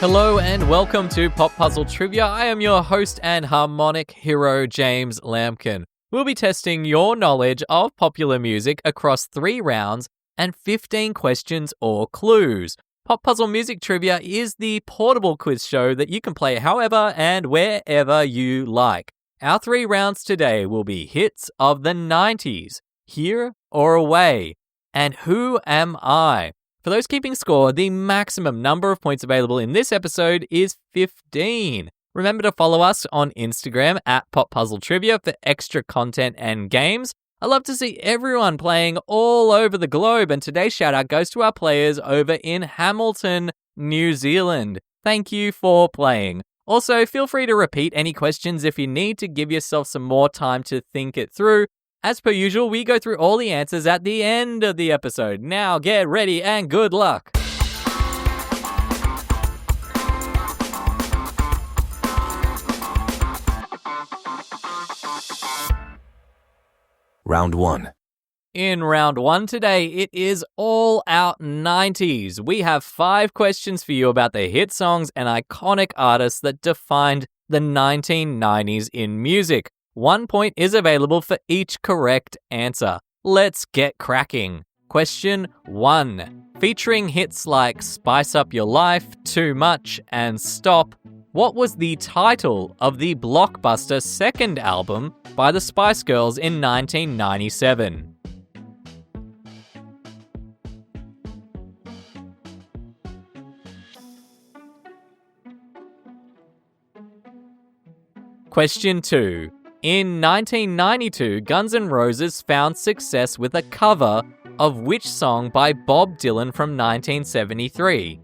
Hello and welcome to Pop Puzzle Trivia. I am your host and harmonic hero, James Lambkin. We'll be testing your knowledge of popular music across 3 rounds and 15 questions or clues. Pop Puzzle Music Trivia is the portable quiz show that you can play however and wherever you like. Our 3 rounds today will be hits of the 90s, Here or Away, and Who Am I? For those keeping score, the maximum number of points available in this episode is 15. Remember to follow us on Instagram at Pop Puzzle Trivia for extra content and games. I love to see everyone playing all over the globe, and today's shout out goes to our players over in Hamilton, New Zealand. Thank you for playing. Also, feel free to repeat any questions if you need to give yourself some more time to think it through. As per usual, we go through all the answers at the end of the episode. Now get ready and good luck. Round 1. In round 1 today, it is all out 90s. We have 5 questions for you about the hit songs and iconic artists that defined the 1990s in music. 1 point is available for each correct answer. Let's get cracking. Question 1. Featuring hits like Spice Up Your Life, Too Much, and Stop, what was the title of the blockbuster second album by the Spice Girls in 1997? Question 2. In 1992, Guns N' Roses found success with a cover of which song by Bob Dylan from 1973?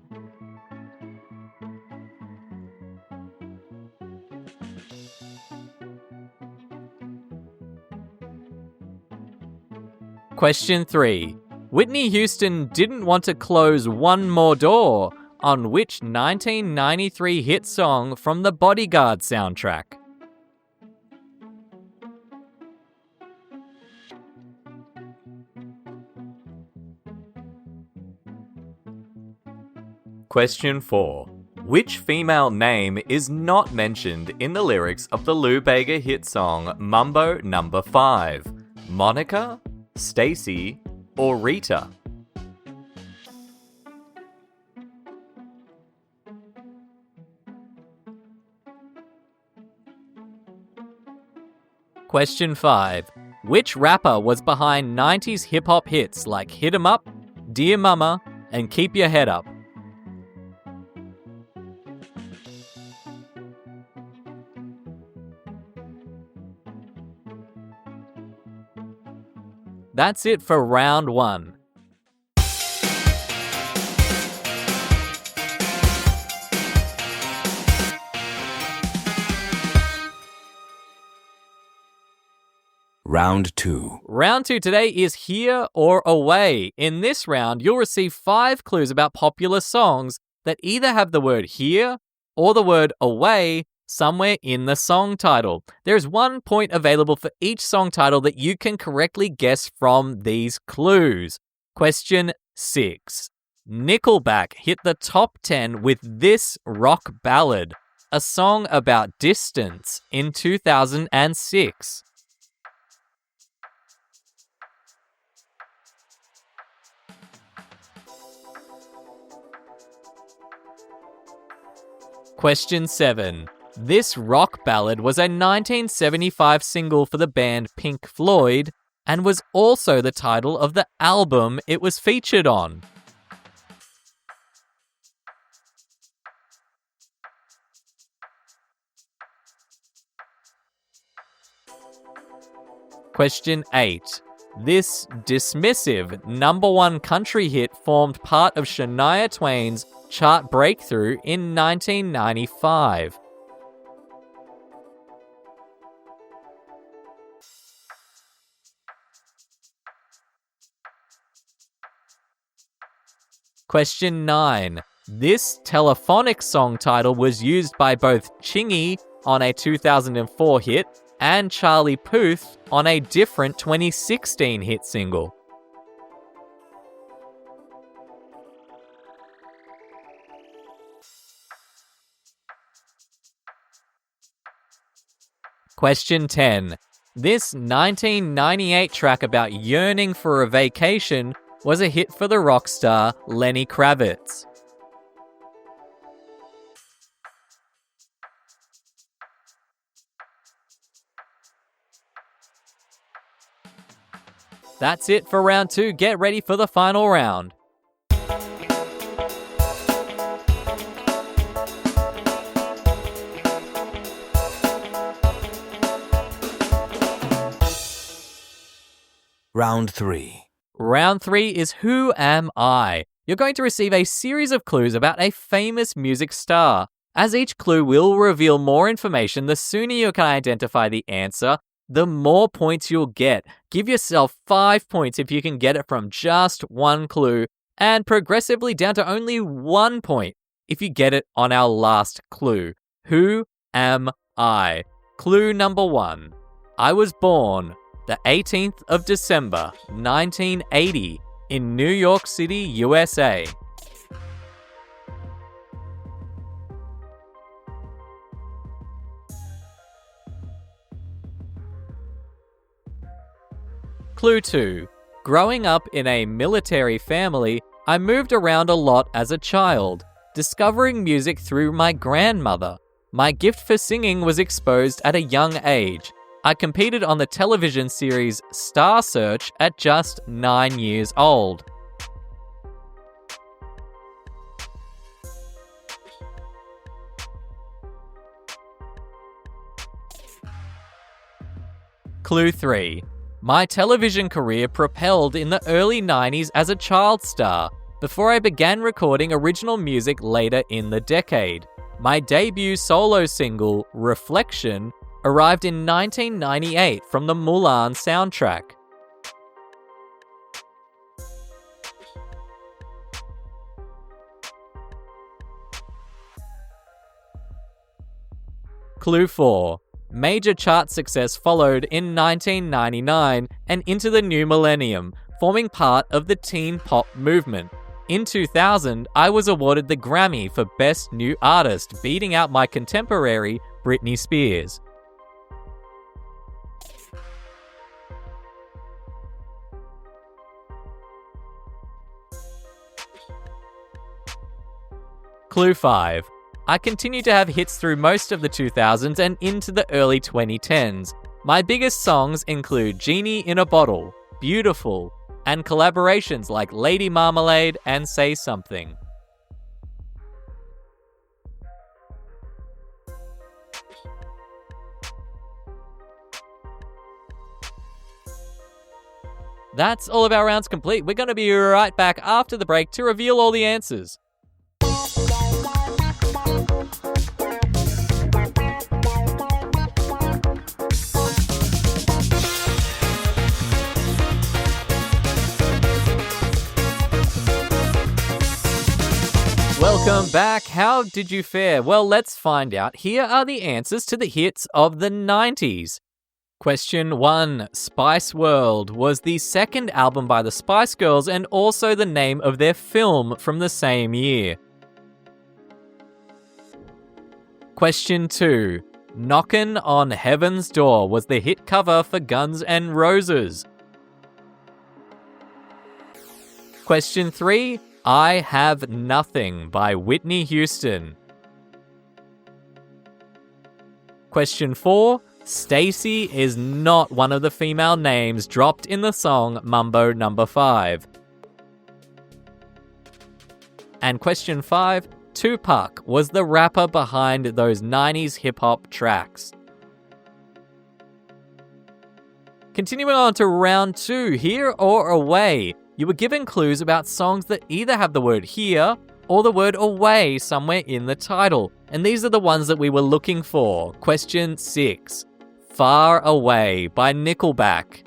Question 3. Whitney Houston didn't want to close one more door on which 1993 hit song from the Bodyguard soundtrack? Question 4. Which female name is not mentioned in the lyrics of the Lou Bega hit song Mambo No. 5? Monica, Stacy, or Rita? Question 5. Which rapper was behind 90s hip-hop hits like Hit 'Em Up, Dear Mama, and Keep Your Head Up? That's it for round 1. Round 2. Round 2 today is Here or Away. In this round, you'll receive 5 clues about popular songs that either have the word here or the word away somewhere in the song title. There is 1 point available for each song title that you can correctly guess from these clues. Question 6. Nickelback hit the top 10 with this rock ballad, a song about distance, in 2006. Question 7. This rock ballad was a 1975 single for the band Pink Floyd and was also the title of the album it was featured on. Question 8. This dismissive number 1 country hit formed part of Shania Twain's chart breakthrough in 1995. Question 9. This telephonic song title was used by both Chingy on a 2004 hit and Charlie Puth on a different 2016 hit single. Question 10. This 1998 track about yearning for a vacation was a hit for the rock star Lenny Kravitz. That's it for round 2. Get ready for the final round. Round 3. Round 3 is Who Am I? You're going to receive a series of clues about a famous music star. As each clue will reveal more information, the sooner you can identify the answer, the more points you'll get. Give yourself 5 points if you can get it from just one clue, and progressively down to only 1 point if you get it on our last clue. Who am I? Clue number 1. I was born the 18th of December, 1980, in New York City, USA. Clue 2. Growing up in a military family, I moved around a lot as a child, discovering music through my grandmother. My gift for singing was exposed at a young age. I competed on the television series Star Search at just 9 years old. Clue 3. My television career propelled in the early 90s as a child star, before I began recording original music later in the decade. My debut solo single, Reflection, arrived in 1998 from the Mulan soundtrack. Clue 4. Major chart success followed in 1999 and into the new millennium, forming part of the teen pop movement. In 2000, I was awarded the Grammy for Best New Artist, beating out my contemporary Britney Spears. Clue 5. I continue to have hits through most of the 2000s and into the early 2010s. My biggest songs include Genie in a Bottle, Beautiful, and collaborations like Lady Marmalade and Say Something. That's all of our rounds complete. We're going to be right back after the break to reveal all the answers. Welcome back. How did you fare? Well, let's find out. Here are the answers to the hits of the 90s. Question 1. Spice World was the second album by the Spice Girls and also the name of their film from the same year. Question 2. Knockin' on Heaven's Door was the hit cover for Guns N' Roses. Question 3. I Have Nothing by Whitney Houston. Question 4. Stacy is not one of the female names dropped in the song Mambo No. 5. And question 5. Tupac was the rapper behind those 90s hip-hop tracks. Continuing on to round 2, Here or Away. You were given clues about songs that either have the word here or the word away somewhere in the title. And these are the ones that we were looking for. Question 6. Far Away by Nickelback.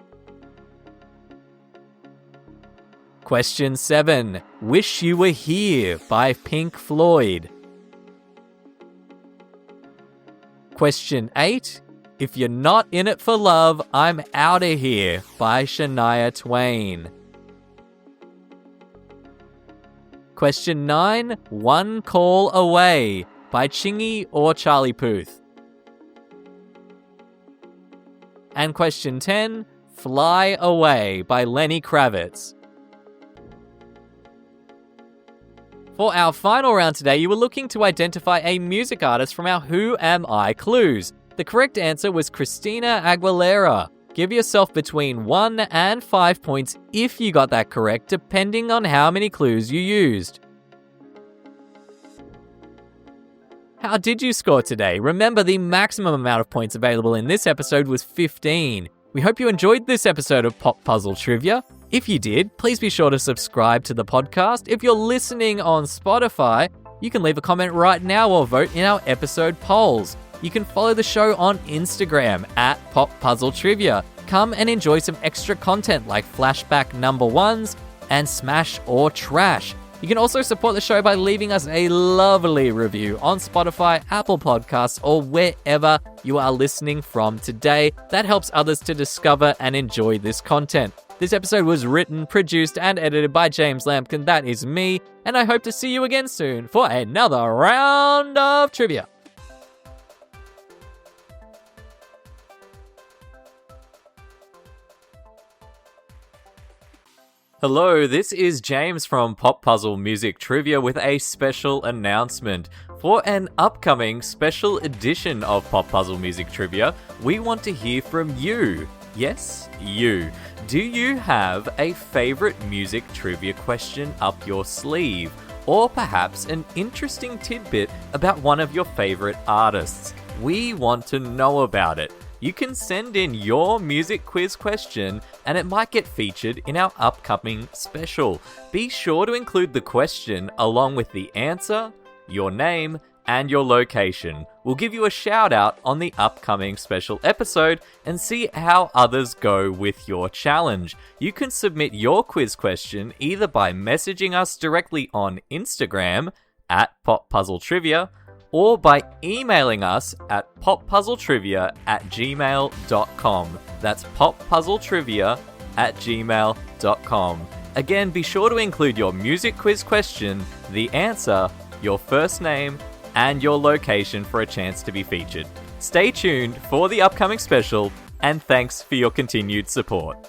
Question 7. Wish You Were Here by Pink Floyd. Question 8. If You're Not In It For Love, I'm Outta Here by Shania Twain. Question 9. One Call Away by Chingy or Charlie Puth. And question 10, Fly Away by Lenny Kravitz. For our final round today, you were looking to identify a music artist from our Who Am I clues. The correct answer was Christina Aguilera. Give yourself between 1 and 5 points if you got that correct, depending on how many clues you used. How did you score today? Remember, the maximum amount of points available in this episode was 15. We hope you enjoyed this episode of Pop Puzzle Trivia. If you did, please be sure to subscribe to the podcast. If you're listening on Spotify, you can leave a comment right now or vote in our episode polls. You can follow the show on Instagram at Pop Puzzle Trivia. Come and enjoy some extra content like flashback number ones and smash or trash. You can also support the show by leaving us a lovely review on Spotify, Apple Podcasts, or wherever you are listening from today. That helps others to discover and enjoy this content. This episode was written, produced, and edited by James Lampkin. That is me, and I hope to see you again soon for another round of trivia. Hello, this is James from Pop Puzzle Music Trivia with a special announcement. For an upcoming special edition of Pop Puzzle Music Trivia, we want to hear from you. Yes, you. Do you have a favorite music trivia question up your sleeve? Or perhaps an interesting tidbit about one of your favorite artists? We want to know about it. You can send in your music quiz question and it might get featured in our upcoming special. Be sure to include the question along with the answer, your name, and your location. We'll give you a shout out on the upcoming special episode and see how others go with your challenge. You can submit your quiz question either by messaging us directly on Instagram at Pop Puzzle Trivia or by emailing us at poppuzzletrivia@gmail.com. That's poppuzzletrivia@gmail.com. Again, be sure to include your music quiz question, the answer, your first name, and your location for a chance to be featured. Stay tuned for the upcoming special, and thanks for your continued support.